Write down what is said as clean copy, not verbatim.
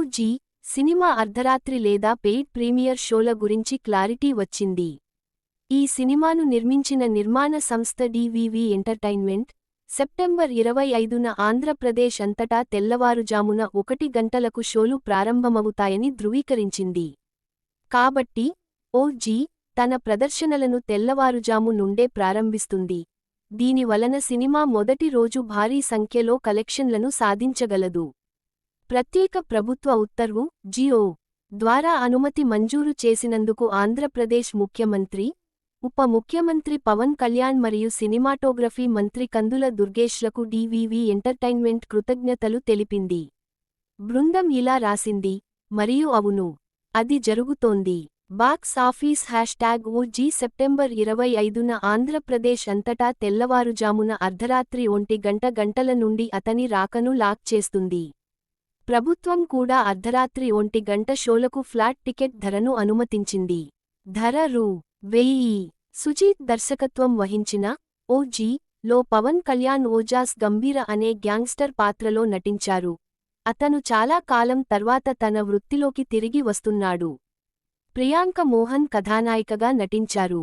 OG cinema అర్ధరాత్రి లేదా paid premier షోల గురించి క్లారిటీ వచ్చింది. ఈ సినిమాను నిర్మించిన నిర్మాణ సంస్థ డివివి ఎంటర్టైన్మెంట్ సెప్టెంబర్ 25న ఆంధ్రప్రదేశ్ అంతటా తెల్లవారుజామున 1 గంటలకు షోలు ప్రారంభమవుతాయని ధృవీకరించింది. కాబట్టి ఓజీ తన ప్రదర్శనలను తెల్లవారుజాము నుండే ప్రారంభిస్తుంది. దీని వలన సినిమా మొదటి రోజు భారీ సంఖ్యలో కలెక్షన్లను సాధించగలదు. ప్రత్యేక ప్రభుత్వ ఉత్తర్వు జిఓ ద్వారా అనుమతి మంజూరు చేసినందుకు ఆంధ్రప్రదేశ్ ముఖ్యమంత్రి, ఉప ముఖ్యమంత్రి పవన్ కళ్యాణ్ మరియు సినిమాటోగ్రఫీ మంత్రి కందుల దుర్గేష్లకు డివివి ఎంటర్టైన్మెంట్ కృతజ్ఞతలు తెలిపింది. బృందం ఇలా రాసింది, మరియు అవును, అది జరుగుతోంది. బాక్స్ ఆఫీస్ #ఓజీ సెప్టెంబర్ 25న ఆంధ్రప్రదేశ్ అంతటా తెల్లవారుజామున అర్ధరాత్రి 1 గంటల నుండి అతని రాకను లాక్ చేస్తుంది. ప్రభుత్వం కూడా అర్ధరాత్రి 1 గంట షోలకు ఫ్లాట్ టికెట్ ధరను అనుమతించింది. ధర రూ. 1000. సుజీత్ దర్శకత్వం వహించిన ఓజీ లో పవన్ కళ్యాణ్ ఓజాస్ గంభీర అనే గ్యాంగ్స్టర్ పాత్రలో నటించారు. అతను చాలా కాలం తర్వాత తన వృత్తిలోకి తిరిగి వస్తున్నాడు. ప్రియాంక మోహన్ కథానాయికగా నటించారు.